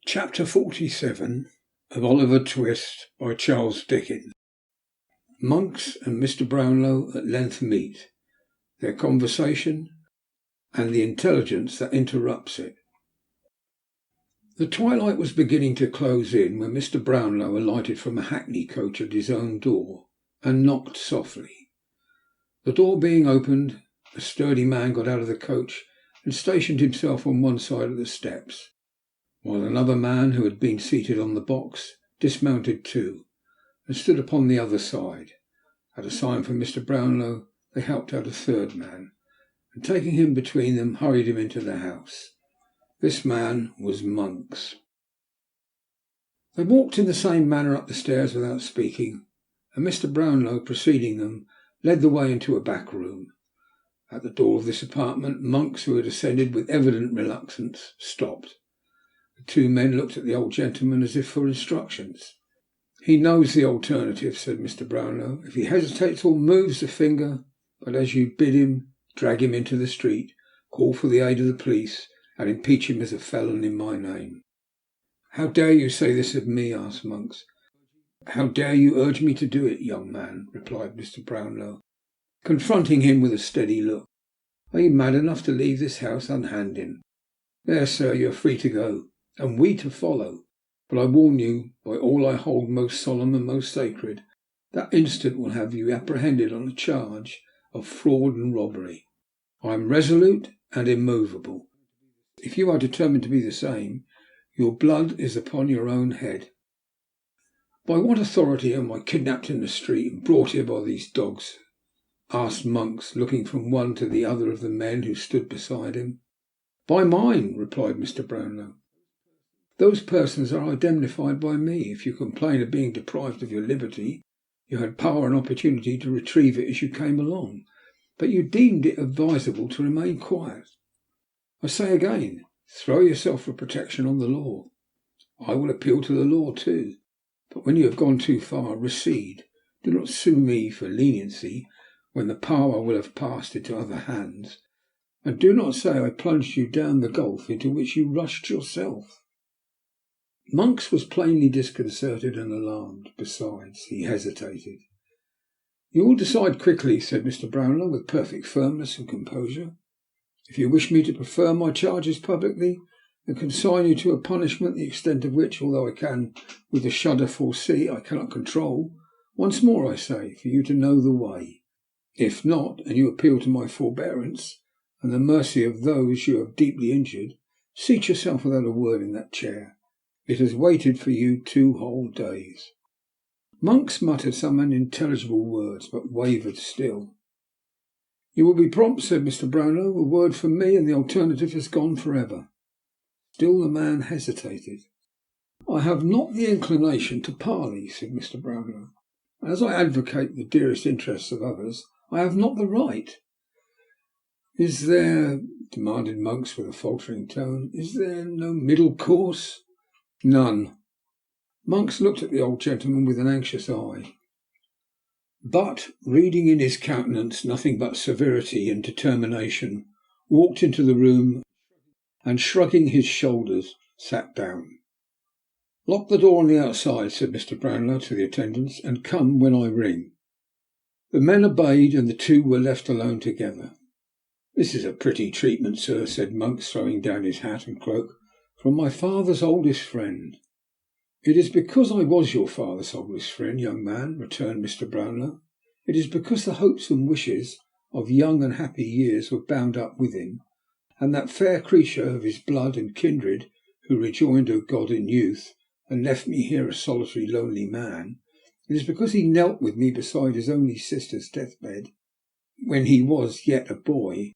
Chapter 47 of Oliver Twist by Charles Dickens. Monks and Mr. Brownlow at length meet, their conversation, and the intelligence that interrupts it. The twilight was beginning to close in when Mr. Brownlow alighted from a hackney coach at his own door and knocked softly. The door being opened, a sturdy man got out of the coach and stationed himself on one side of the steps, while another man, who had been seated on the box, dismounted too, and stood upon the other side. At a sign from Mr. Brownlow, they helped out a third man, and taking him between them, hurried him into the house. This man was Monks. They walked in the same manner up the stairs without speaking, and Mr. Brownlow, preceding them, led the way into a back room. At the door of this apartment, Monks, who had ascended with evident reluctance, stopped. The two men looked at the old gentleman as if for instructions. "He knows the alternative," said Mr. Brownlow. "If he hesitates or moves a finger, but as you bid him, drag him into the street, call for the aid of the police, and impeach him as a felon in my name." "How dare you say this of me?" asked Monks. "How dare you urge me to do it, young man?" replied Mr. Brownlow, confronting him with a steady look. "Are you mad enough to leave this house unhanded? There, sir, you are free to go, and we to follow. But I warn you, by all I hold most solemn and most sacred, that instant will have you apprehended on a charge of fraud and robbery. I am resolute and immovable. If you are determined to be the same, your blood is upon your own head." "By what authority am I kidnapped in the street and brought here by these dogs?" asked Monks, looking from one to the other of the men who stood beside him. "By mine," replied Mr. Brownlow. "Those persons are indemnified by me. If you complain of being deprived of your liberty, you had power and opportunity to retrieve it as you came along, but you deemed it advisable to remain quiet. I say again, throw yourself for protection on the law. I will appeal to the law too, but when you have gone too far, recede. Do not sue me for leniency when the power will have passed into other hands, and do not say I plunged you down the gulf into which you rushed yourself." Monks was plainly disconcerted and alarmed. Besides, he hesitated. "You will decide quickly," said Mr. Brownlow, with perfect firmness and composure. "If you wish me to prefer my charges publicly, and consign you to a punishment the extent of which, although I can with a shudder foresee, I cannot control, once more I say, for you to know the way. If not, and you appeal to my forbearance and the mercy of those you have deeply injured, seat yourself without a word in that chair. It has waited for you 2 whole days." Monks muttered some unintelligible words, but wavered still. "You will be prompt," said Mr. Brownlow. "A word from me, and the alternative has gone for ever." Still the man hesitated. "I have not the inclination to parley," said Mr. Brownlow. "And as I advocate the dearest interests of others, I have not the right." "Is there," demanded Monks with a faltering tone, "is there no middle course?" "None." Monks looked at the old gentleman with an anxious eye, but, reading in his countenance nothing but severity and determination, walked into the room and, shrugging his shoulders, sat down. "Lock the door on the outside," said Mr. Brownlow to the attendants, "and come when I ring." The men obeyed, and the two were left alone together. "This is a pretty treatment, sir," said Monks, throwing down his hat and cloak, "from my father's oldest friend." "It is because I was your father's oldest friend, young man," returned Mr. Brownlow. "It is because the hopes and wishes of young and happy years were bound up with him, and that fair creature of his blood and kindred who rejoined her God in youth, and left me here a solitary, lonely man. It is because he knelt with me beside his only sister's deathbed, when he was yet a boy,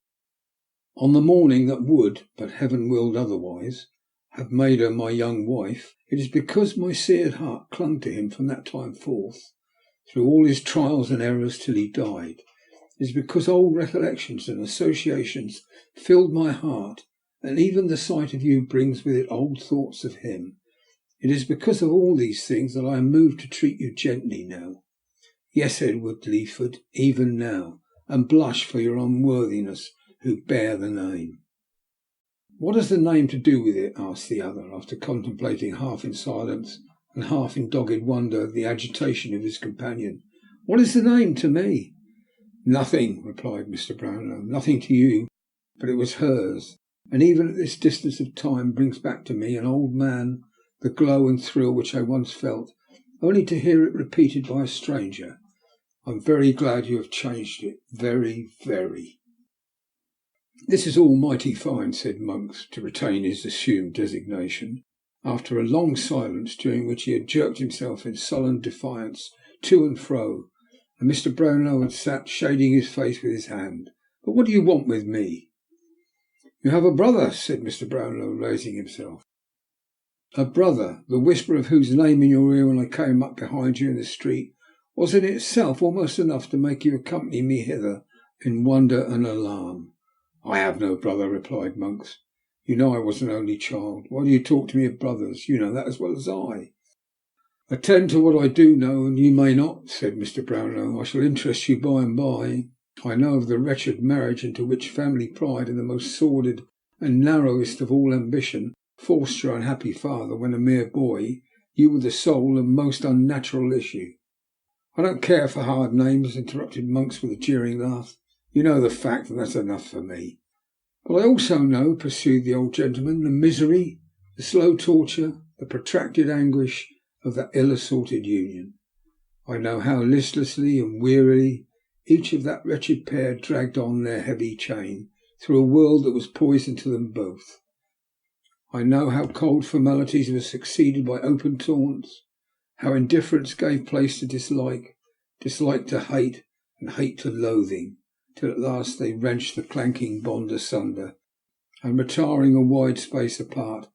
on the morning that would, but heaven willed otherwise, have made her my young wife. It is because my seared heart clung to him from that time forth, through all his trials and errors till he died. It is because old recollections and associations filled my heart, and even the sight of you brings with it old thoughts of him. It is because of all these things that I am moved to treat you gently now. Yes, Edward Leeford, even now, and blush for your unworthiness who bear the name." What has the name to do with it? Asked the other, after contemplating half in silence and half in dogged wonder the agitation of his companion. What is the name to me? Nothing, replied Mr. Brownlow. Nothing to you, but it was hers, and even at this distance of time brings back to me, an old man, the glow and thrill which I once felt, only to hear it repeated by a stranger. I'm very glad you have changed it. Very, very. This is all mighty fine, said Monks, to retain his assumed designation, after a long silence during which he had jerked himself in sullen defiance to and fro, and Mr. Brownlow had sat shading his face with his hand. But what do you want with me? You have a brother, said Mr. Brownlow, raising himself. A brother, the whisper of whose name in your ear when I came up behind you in the street was in itself almost enough to make you accompany me hither in wonder and alarm. I have no brother, replied Monks. You know I was an only child. Why do you talk to me of brothers? You know that as well as I. Attend to what I do know, and you may not, said Mr. Brownlow. I shall interest you by and by. I know of the wretched marriage into which family pride and the most sordid and narrowest of all ambition forced your unhappy father when a mere boy. You were the sole and most unnatural issue. I don't care for hard names, interrupted Monks with a jeering laugh. You know the fact, and that's enough for me. But I also know, pursued the old gentleman, the misery, the slow torture, the protracted anguish of that ill-assorted union. I know how listlessly and wearily each of that wretched pair dragged on their heavy chain through a world that was poison to them both. I know how cold formalities were succeeded by open taunts, how indifference gave place to dislike, dislike to hate, and hate to loathing, till at last they wrenched the clanking bond asunder, and retiring a wide space apart,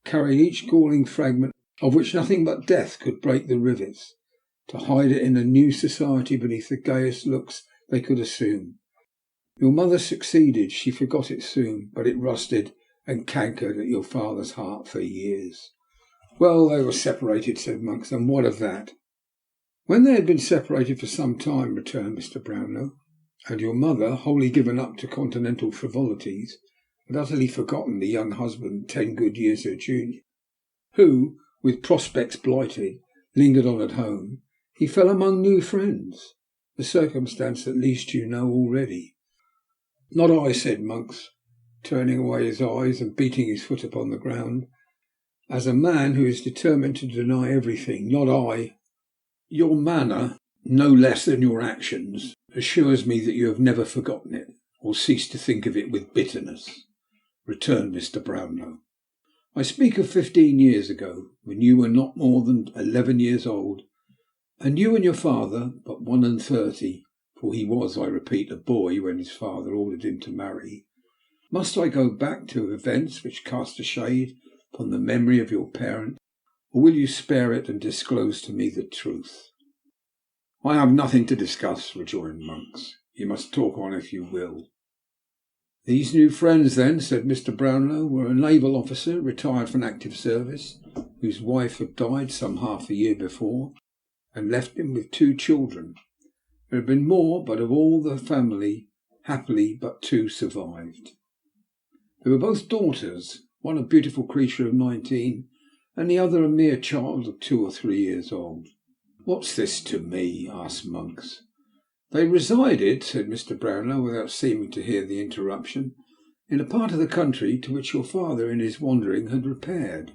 carried each galling fragment of which nothing but death could break the rivets, to hide it in a new society beneath the gayest looks they could assume. Your mother succeeded, she forgot it soon, but it rusted and cankered at your father's heart for years. Well, they were separated, said Monks, and what of that? When they had been separated for some time, returned Mr. Brownlow, and your mother, wholly given up to continental frivolities, had utterly forgotten the young husband 10 good years her junior, who, with prospects blighted, lingered on at home, he fell among new friends, a circumstance at least you know already. Not I, said Monks, turning away his eyes and beating his foot upon the ground, as a man who is determined to deny everything. Not I. Your manner, no less than your actions, assures me that you have never forgotten it, or ceased to think of it with bitterness, returned Mr. Brownlow. I speak of 15 years ago, when you were not more than 11 years old, and you and your father but 31, for he was, I repeat, a boy when his father ordered him to marry. Must I go back to events which cast a shade upon the memory of your parent, or will you spare it and disclose to me the truth? I have nothing to discuss, rejoined Monks. You must talk on if you will. These new friends, then, said Mr. Brownlow, were a naval officer retired from active service, whose wife had died some half a year before, and left him with 2 children. There had been more, but of all the family, happily but 2 survived. They were both daughters, one a beautiful creature of 19, and the other a mere child of 2 or 3 years old. What's this to me? Asked Monks. They resided, said Mr. Brownlow, without seeming to hear the interruption, in a part of the country to which your father in his wandering had repaired,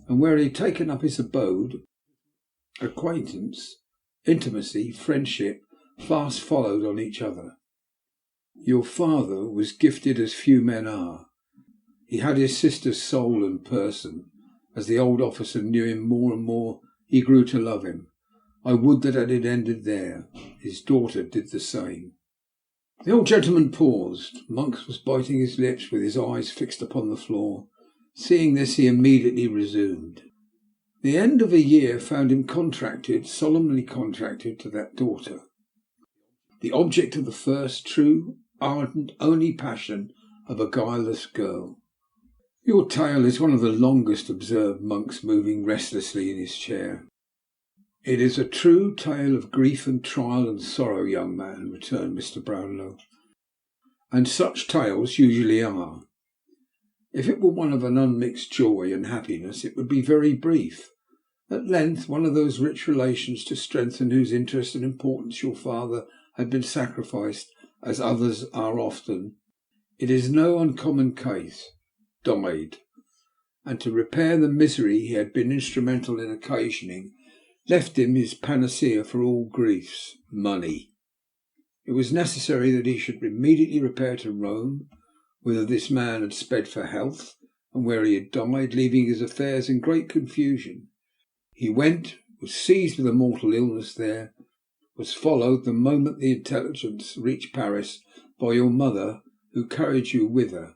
and where he had taken up his abode. Acquaintance, intimacy, friendship fast followed on each other. Your father was gifted as few men are. He had his sister's soul and person. As the old officer knew him more and more, he grew to love him. I would that it had ended there. His daughter did the same. The old gentleman paused. Monks was biting his lips with his eyes fixed upon the floor. Seeing this, he immediately resumed. The end of a year found him contracted, solemnly contracted to that daughter, the object of the first, true, ardent, only passion of a guileless girl. Your tale is one of the longest, observed Monks, moving restlessly in his chair. It is a true tale of grief and trial and sorrow, young man, returned Mr. Brownlow, and such tales usually are. If it were one of an unmixed joy and happiness, it would be very brief. At length, one of those rich relations to strengthen whose interest and importance your father had been sacrificed, as others are often, it is no uncommon case, died, and to repair the misery he had been instrumental in occasioning, left him his panacea for all griefs, money. It was necessary that he should immediately repair to Rome, whither this man had sped for health, and where he had died, leaving his affairs in great confusion. He went, was seized with a mortal illness there, was followed the moment the intelligence reached Paris by your mother, who carried you with her.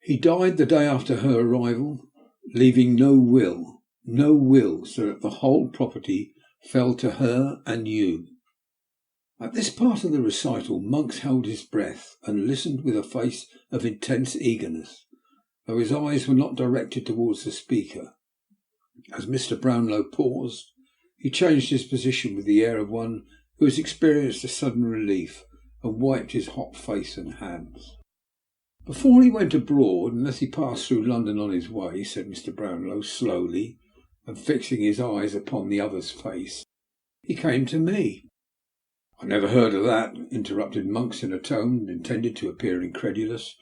He died the day after her arrival, leaving no will, so that the whole property fell to her and you. At this part of the recital, Monks held his breath and listened with a face of intense eagerness, though his eyes were not directed towards the speaker. As Mr. Brownlow paused, he changed his position with the air of one who has experienced a sudden relief, and wiped his hot face and hands. "Before he went abroad, unless he passed through London on his way," said Mr. Brownlow slowly, and fixing his eyes upon the other's face, "he came to me." "I never heard of that," interrupted Monks in a tone intended to appear incredulous,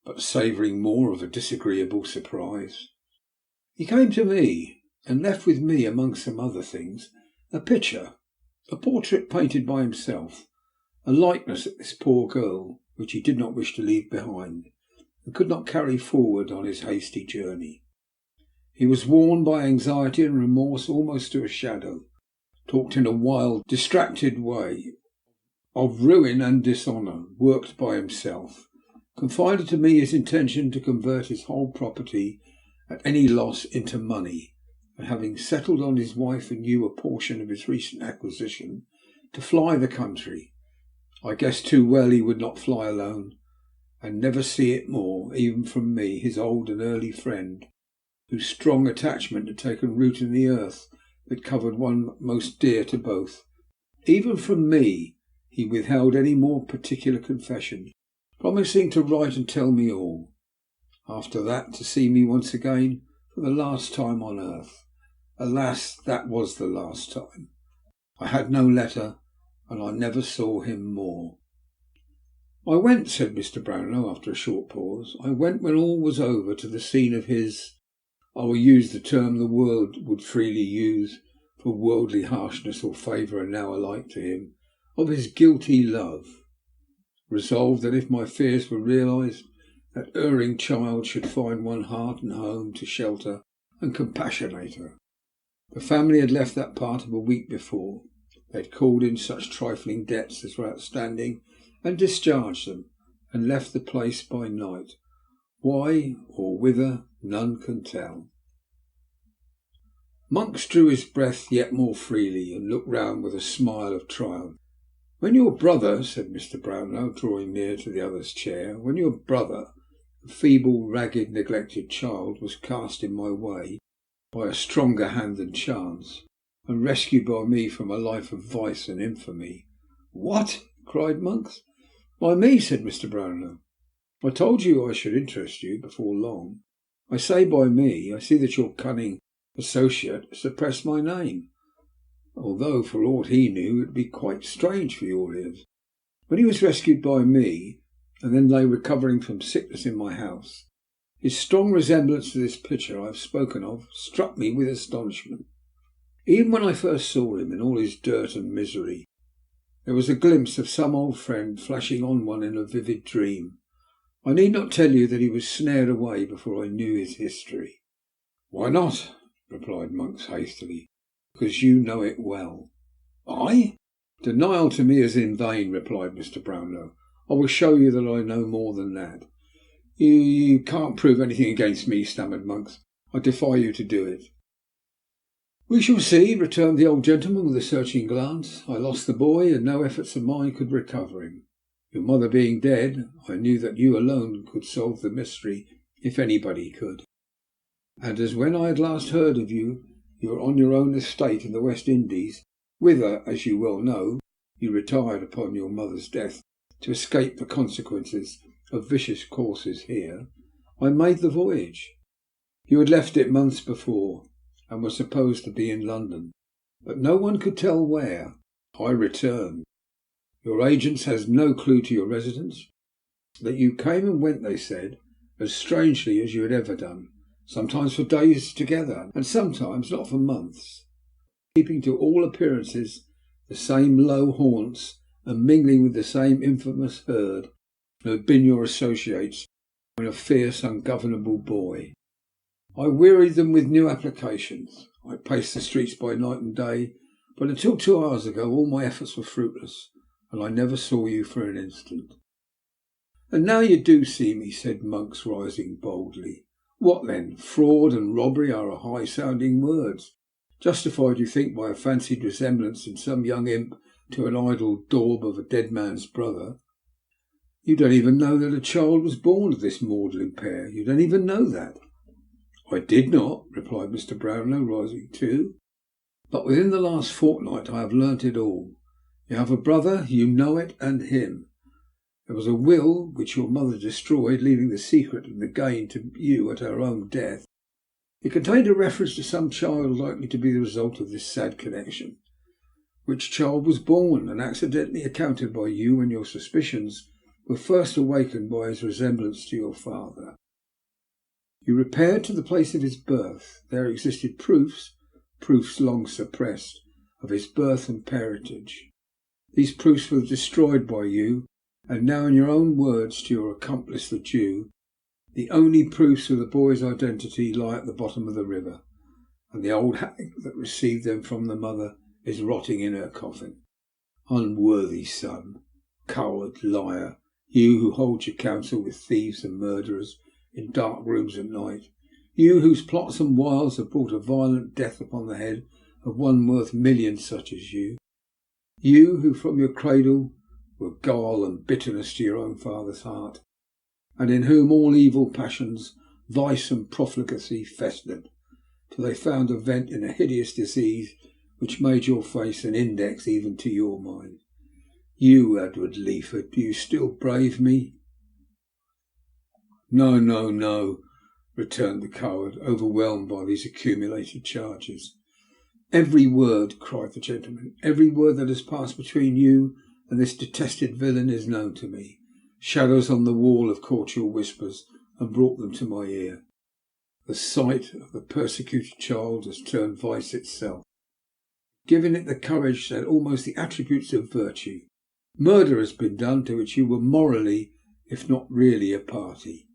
but savouring more of a disagreeable surprise. "He came to me, and left with me, among some other things, a picture, a portrait painted by himself, a likeness of this poor girl, which he did not wish to leave behind, and could not carry forward on his hasty journey. He was worn by anxiety and remorse almost to a shadow, talked in a wild, distracted way of ruin and dishonour worked by himself, confided to me his intention to convert his whole property at any loss into money, and having settled on his wife and you a portion of his recent acquisition, to fly the country. I guessed too well he would not fly alone, and never see it more, even from me, his old and early friend, whose strong attachment had taken root in the earth that covered one most dear to both. Even from me he withheld any more particular confession, promising to write and tell me all. After that, to see me once again for the last time on earth. Alas, that was the last time. I had no letter, and I never saw him more." "I went," said Mr. Brownlow, after a short pause, "I went when all was over to the scene of his, I will use the term the world would freely use, for worldly harshness or favour are now alike to him, of his guilty love, resolved that if my fears were realised, that erring child should find one heart and home to shelter and compassionate her. The family had left that part of a week before. They had called in such trifling debts as were outstanding and discharged them, and left the place by night. Why or whither, none can tell." Monks drew his breath yet more freely, and looked round with a smile of triumph. "When your brother," said Mr. Brownlow, drawing near to the other's chair, "when your brother, a feeble, ragged, neglected child, was cast in my way by a stronger hand than chance, and rescued by me from a life of vice and infamy." "What?" cried Monks. "By me," said Mr. Brownlow. "I told you I should interest you before long. I say by me. I see that your cunning associate suppressed my name, although for aught he knew it would be quite strange for your ears. When he was rescued by me, and then lay recovering from sickness in my house, his strong resemblance to this picture I have spoken of struck me with astonishment. Even when I first saw him in all his dirt and misery, there was a glimpse of some old friend flashing on one in a vivid dream. I need not tell you that he was snared away before I knew his history." "Why not?" replied Monks hastily. "Because you know it well." "I?" "Denial to me is in vain," replied Mr. Brownlow. "I will show you that I know more than that." You can't prove anything against me," stammered Monks. "I defy you to do it." "We shall see," returned the old gentleman with a searching glance. "I lost the boy, and no efforts of mine could recover him. Your mother being dead, I knew that you alone could solve the mystery, if anybody could. And as when I had last heard of you, you were on your own estate in the West Indies, whither, as you well know, you retired upon your mother's death to escape the consequences of vicious courses here, I made the voyage. You had left it months before, and were supposed to be in London, but no one could tell where. I returned. Your agents has no clue to your residence. That you came and went, they said, as strangely as you had ever done, sometimes for days together, and sometimes not for months, keeping to all appearances the same low haunts and mingling with the same infamous herd who had been your associates when a fierce, ungovernable boy. I wearied them with new applications. I paced the streets by night and day, but until 2 hours ago all my efforts were fruitless, and I never saw you for an instant. And now you do see me, said Monks, rising boldly. What then? Fraud and robbery are high-sounding words, justified, you think, by a fancied resemblance in some young imp to an idle daub of a dead man's brother. You don't even know that a child was born of this maudlin pair. You don't even know that. I did not, replied Mr. Brownlow, rising too. But within the last fortnight I have learnt it all. You have a brother, you know it, and him. There was a will which your mother destroyed, leaving the secret of the gain to you at her own death. It contained a reference to some child likely to be the result of this sad connection. Which child was born and accidentally accounted by you when your suspicions were first awakened by his resemblance to your father. You repaired to the place of his birth. There existed proofs long suppressed, of his birth and parentage. These proofs were destroyed by you, and now, in your own words to your accomplice the Jew, the only proofs of the boy's identity lie at the bottom of the river, and the old hag that received them from the mother is rotting in her coffin. Unworthy son, coward, liar, you who hold your counsel with thieves and murderers in dark rooms at night, you whose plots and wiles have brought a violent death upon the head of one worth millions such as you, you who from your cradle were gall and bitterness to your own father's heart, and in whom all evil passions, vice and profligacy festered, till they found a vent in a hideous disease which made your face an index even to your mind. You, Edward Leeford, do you still brave me? No, no, no, returned the coward, overwhelmed by these accumulated charges. Every word, cried the gentleman, every word that has passed between you and this detested villain is known to me. Shadows on the wall have caught your whispers and brought them to my ear. The sight of the persecuted child has turned vice itself, giving it the courage and almost the attributes of virtue. Murder has been done to which you were morally, if not really, a party.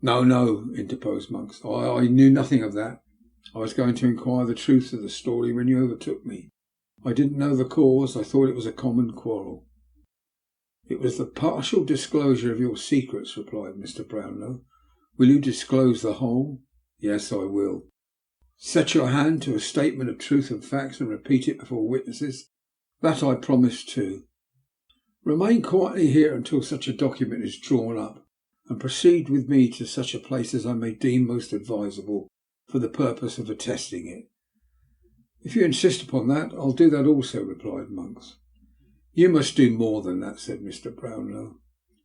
No, no, interposed Monks. I knew nothing of that. I was going to inquire the truth of the story when you overtook me. I didn't know the cause. I thought it was a common quarrel. It was the partial disclosure of your secrets, replied Mr. Brownlow. Will you disclose the whole? Yes, I will. Set your hand to a statement of truth and facts and repeat it before witnesses. That I promise too. Remain quietly here until such a document is drawn up, and proceed with me to such a place as I may deem most advisable for the purpose of attesting it. If you insist upon that, I'll do that also, replied Monks. You must do more than that, said Mr. Brownlow.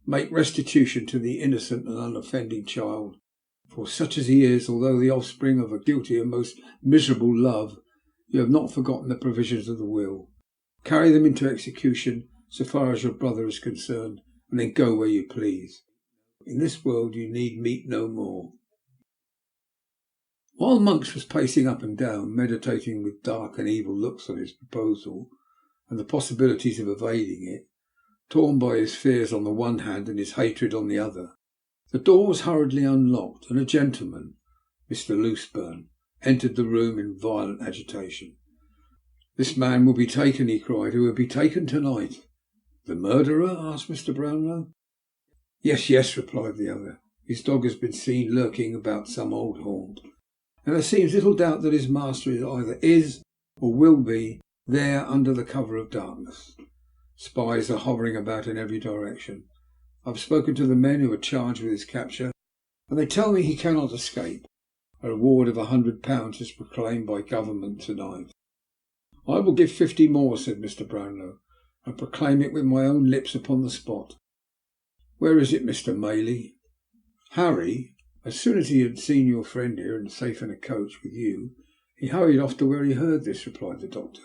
Make restitution to the innocent and unoffending child, for such as he is, although the offspring of a guilty and most miserable love, you have not forgotten the provisions of the will. Carry them into execution so far as your brother is concerned, and then go where you please. In this world you need meet no more. While Monks was pacing up and down, meditating with dark and evil looks on his proposal and the possibilities of evading it, torn by his fears on the one hand and his hatred on the other, the door was hurriedly unlocked, and a gentleman, Mr. Looseburn, entered the room in violent agitation. This man will be taken, he cried. He will be taken tonight. The murderer? Asked Mr. Brownlow. Yes, yes, replied the other. His dog has been seen lurking about some old haunt, and there seems little doubt that his master either is or will be there under the cover of darkness. Spies are hovering about in every direction. I have spoken to the men who are charged with his capture, and they tell me he cannot escape. A reward of £100 is proclaimed by Government tonight. I will give 50 more, said Mr. Brownlow, and proclaim it with my own lips upon the spot. Where is it, Mr. Maylie? Harry, As soon as he had seen your friend here and safe in a coach with you, he hurried off to where he heard this," replied the doctor,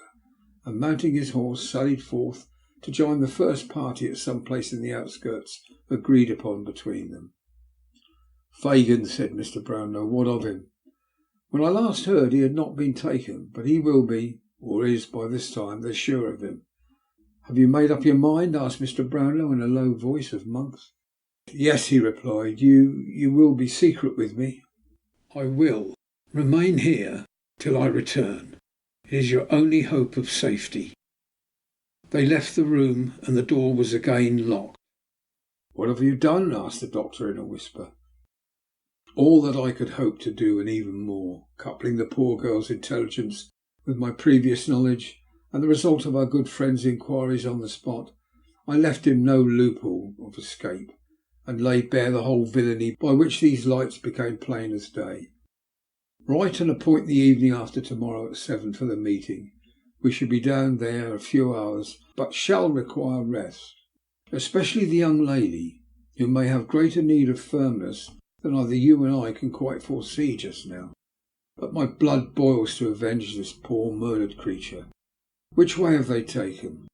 and mounting his horse sallied forth to join the first party at some place in the outskirts agreed upon between them. "Fagin," said Mr. Brownlow. "What of him?" "When I last heard he had not been taken, but he will be, or is by this time. They're sure of him." "Have you made up your mind?" asked Mr. Brownlow in a low voice of Monk's. "Yes," he replied. You will be secret with me?" "I will remain here till I return. It is your only hope of safety." They left the room and the door was again locked. "What have you done?" asked the doctor in a whisper. "All that I could hope to do, and even more. Coupling the poor girl's intelligence with my previous knowledge, and the result of our good friend's inquiries on the spot, I left him no loophole of escape, and laid bare the whole villainy by which these lights became plain as day. Write and appoint the evening after tomorrow at 7 for the meeting. We shall be down there a few hours, but shall require rest, especially the young lady, who may have greater need of firmness than either you and I can quite foresee just now. But my blood boils to avenge this poor murdered creature. Which way have they taken?"